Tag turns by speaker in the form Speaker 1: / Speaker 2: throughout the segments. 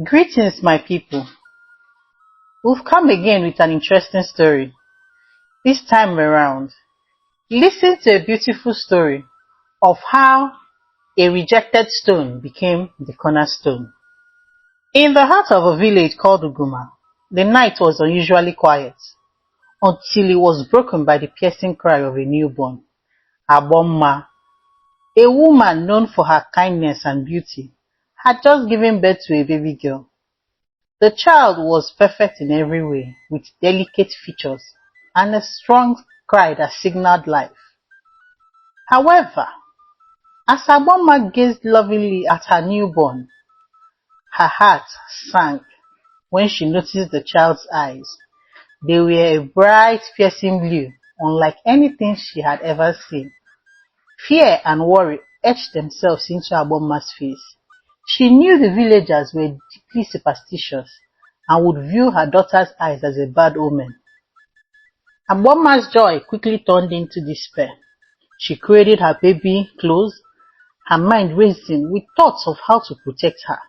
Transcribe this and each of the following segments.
Speaker 1: Greetings, my people. We've come again with an interesting story. This time around, listen to a beautiful story of how a rejected stone became the cornerstone. In the heart of a village called Uguma, the night was unusually quiet until it was broken by the piercing cry of a newborn. Agbonma, a woman known for her kindness and beauty, had just given birth to a baby girl. The child was perfect in every way, with delicate features and a strong cry that signaled life. However, as Agbonma gazed lovingly at her newborn, her heart sank when she noticed the child's eyes. They were a bright, piercing blue, unlike anything she had ever seen. Fear and worry etched themselves into Agbonma's face. She knew the villagers were deeply superstitious and would view her daughter's eyes as a bad omen. Agbonma's joy quickly turned into despair. She cradled her baby close, her mind racing with thoughts of how to protect her.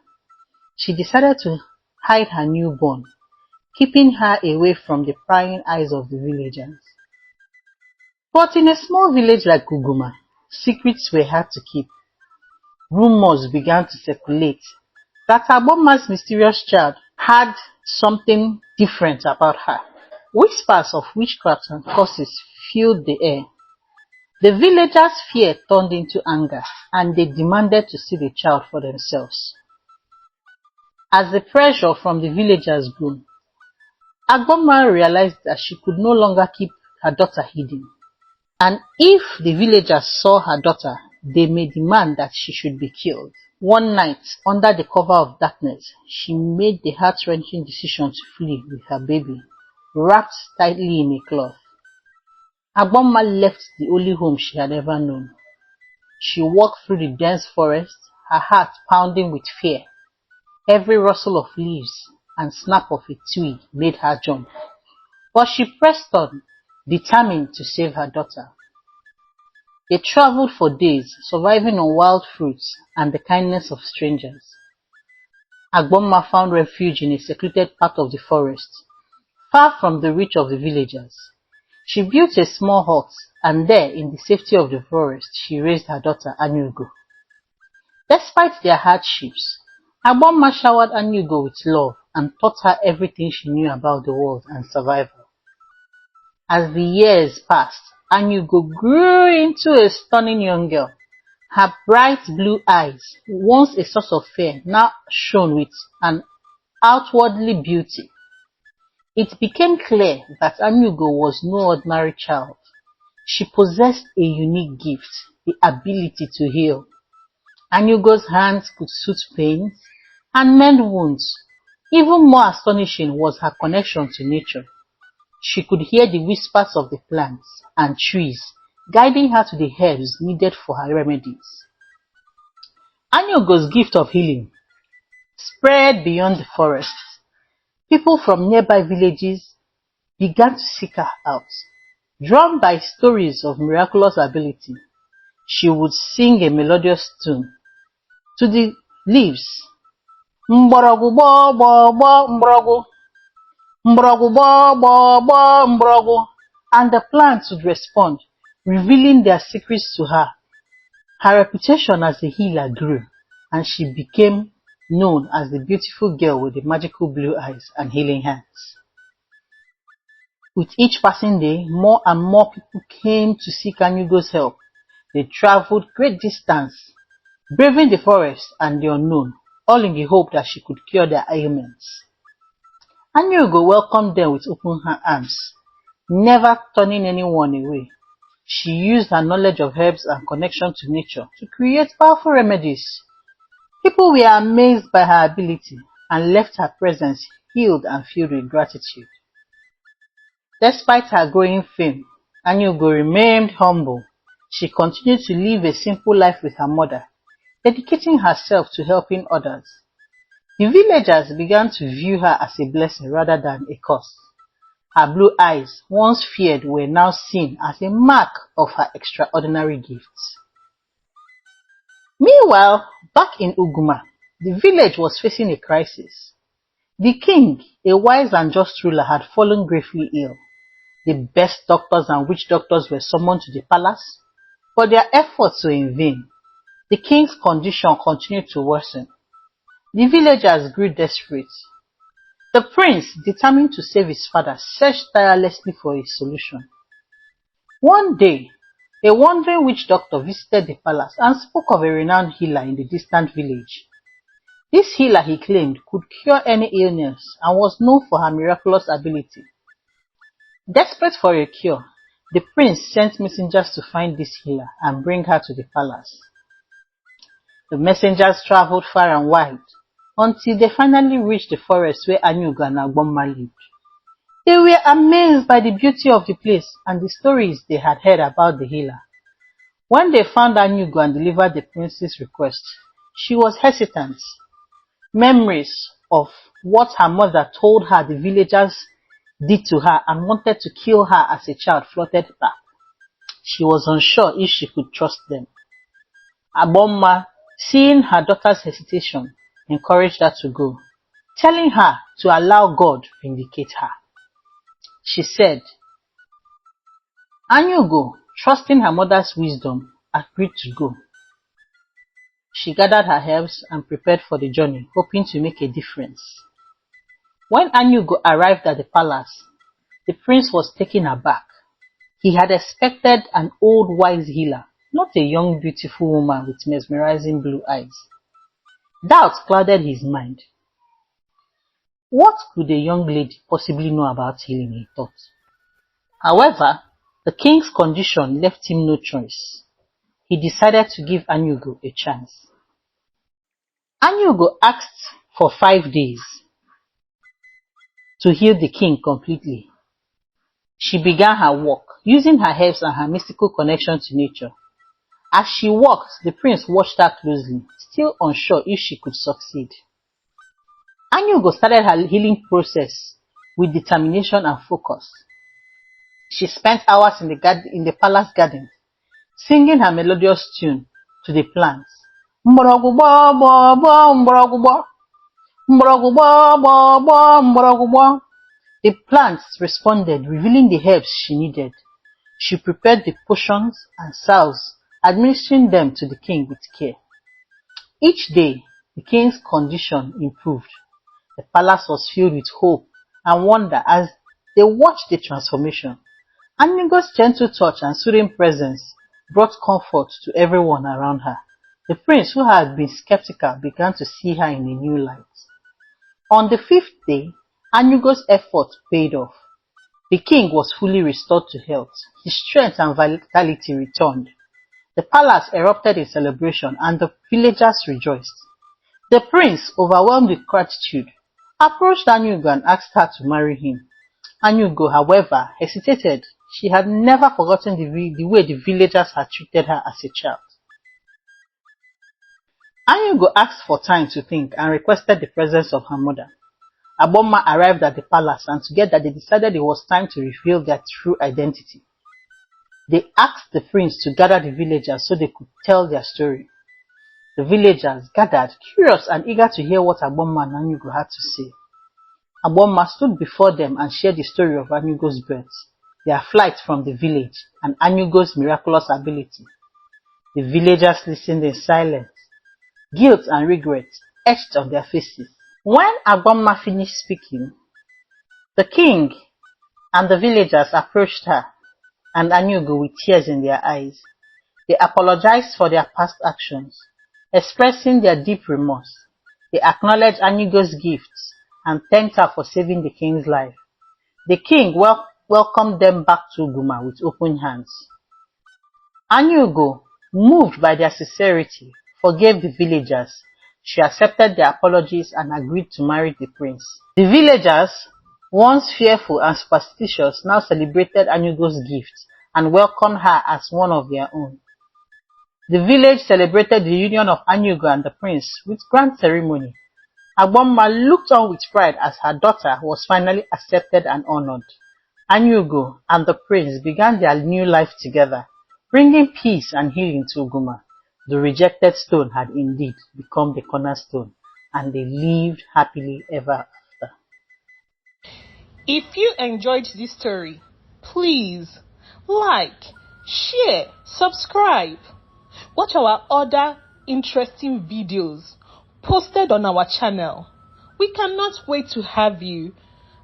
Speaker 1: She decided to hide her newborn, keeping her away from the prying eyes of the villagers. But in a small village like Uguma, secrets were hard to keep. Rumors began to circulate that Agbonma's mysterious child had something different about her. Whispers of witchcraft and curses filled the air. The villagers' fear turned into anger, and they demanded to see the child for themselves. As the pressure from the villagers grew, Agbonma realized that she could no longer keep her daughter hidden. And if the villagers saw her daughter, they may demand that she should be killed. One night, under the cover of darkness, she made the heart-wrenching decision to flee with her baby, wrapped tightly in a cloth. Agbonma left the only home she had ever known. She walked through the dense forest, her heart pounding with fear. Every rustle of leaves and snap of a twig made her jump. But she pressed on, determined to save her daughter. They traveled for days, surviving on wild fruits and the kindness of strangers. Agbonma found refuge in a secluded part of the forest, far from the reach of the villagers. She built a small hut, and there, in the safety of the forest, she raised her daughter Anyaugo. Despite their hardships, Agbonma showered Anyaugo with love and taught her everything she knew about the world and survival. As the years passed, Anyaugo grew into a stunning young girl. Her bright blue eyes, once a source of fear, now shone with an outwardly beauty. It became clear that Anyaugo was no ordinary child. She possessed a unique gift, the ability to heal. Anyaugo's hands could soothe pains and mend wounds. Even more astonishing was her connection to nature. She could hear the whispers of the plants and trees, guiding her to the herbs needed for her remedies. Anyaugo's gift of healing spread beyond the forest. People from nearby villages began to seek her out. Drawn by stories of miraculous ability, she would sing a melodious tune to the leaves. Mborogu bo bo bo mborogu. Mborogu bo bo bo mborogu. And the plants would respond, revealing their secrets to her. Her reputation as a healer grew, and she became known as the beautiful girl with the magical blue eyes and healing hands. With each passing day, more and more people came to seek Anyaugo's help. They traveled great distance, braving the forest and the unknown, all in the hope that she could cure their ailments. Anyaugo welcomed them with open arms, never turning anyone away. She used her knowledge of herbs and connection to nature to create powerful remedies. People were amazed by her ability and left her presence healed and filled with gratitude. Despite her growing fame, Anyaugo remained humble. She continued to live a simple life with her mother, dedicating herself to helping others. The villagers began to view her as a blessing rather than a curse. Her blue eyes, once feared, were now seen as a mark of her extraordinary gifts. Meanwhile, back in Uguma, the village was facing a crisis. The king, a wise and just ruler, had fallen gravely ill. The best doctors and witch doctors were summoned to the palace, but their efforts were in vain. The king's condition continued to worsen. The villagers grew desperate. The prince, determined to save his father, searched tirelessly for a solution. One day, a wandering witch doctor visited the palace and spoke of a renowned healer in the distant village. This healer, he claimed, could cure any illness and was known for her miraculous ability. Desperate for a cure, the prince sent messengers to find this healer and bring her to the palace. The messengers traveled far and wide until they finally reached the forest where Anyaugo and Agbomma lived. They were amazed by the beauty of the place and the stories they had heard about the healer. When they found Anyaugo and delivered the prince's request, she was hesitant. Memories of what her mother told her the villagers did to her and wanted to kill her as a child floated back. She was unsure if she could trust them. Agbonma, seeing her daughter's hesitation, encouraged her to go, telling her to allow God vindicate her. She said, Anyaugo, trusting her mother's wisdom, agreed to go. She gathered her herbs and prepared for the journey, hoping to make a difference. When Anyaugo arrived at the palace, the prince was taken aback. He had expected an old wise healer, not a young beautiful woman with mesmerizing blue eyes. Doubt clouded his mind. What could a young lady possibly know about healing, he thought. However, the king's condition left him no choice. He decided to give Anyaugo a chance. Anyaugo asked for 5 days to heal the king completely. She began her work, using her herbs and her mystical connection to nature. As she walked, the prince watched her closely, still unsure if she could succeed. Anyaugo started her healing process with determination and focus. She spent hours in the palace garden, singing her melodious tune to the plants. The plants responded, revealing the herbs she needed. She prepared the potions and salves, administering them to the king with care. Each day, the king's condition improved. The palace was filled with hope and wonder as they watched the transformation. Anyaugo's gentle touch and soothing presence brought comfort to everyone around her. The prince, who had been skeptical, began to see her in a new light. On the 5th day, Anyaugo's effort paid off. The king was fully restored to health. His strength and vitality returned. The palace erupted in celebration and the villagers rejoiced. The prince, overwhelmed with gratitude, approached Anyaugo and asked her to marry him. Anyaugo, however, hesitated. She had never forgotten the way the villagers had treated her as a child. Anyaugo asked for time to think and requested the presence of her mother. Agbomma arrived at the palace and together they decided it was time to reveal their true identity. They asked the prince to gather the villagers so they could tell their story. The villagers gathered, curious and eager to hear what Agbomma and Anyaugo had to say. Agbomma stood before them and shared the story of Anyaugo's birth, their flight from the village, and Anyaugo's miraculous ability. The villagers listened in silence, guilt and regret etched on their faces. When Agbomma finished speaking, the king and the villagers approached her and Anyaugo with tears in their eyes. They apologized for their past actions, expressing their deep remorse. They acknowledged Anyaugo's gifts and thanked her for saving the king's life. The king welcomed them back to Uguma with open hands. Anyaugo, moved by their sincerity, forgave the villagers. She accepted their apologies and agreed to marry the prince. The villagers, once fearful and superstitious, now celebrated Anyaugo's gifts and welcomed her as one of their own. The village celebrated the union of Anyaugo and the prince with grand ceremony. Agbomma looked on with pride as her daughter was finally accepted and honored. Anyaugo and the prince began their new life together, bringing peace and healing to Uguma. The rejected stone had indeed become the cornerstone, and they lived happily ever after.
Speaker 2: If you enjoyed this story, please like, share, subscribe. Watch our other interesting videos posted on our channel. We cannot wait to have you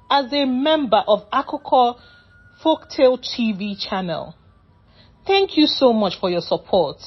Speaker 2: as a member of Akoko Folktale TV channel. Thank you so much for your support.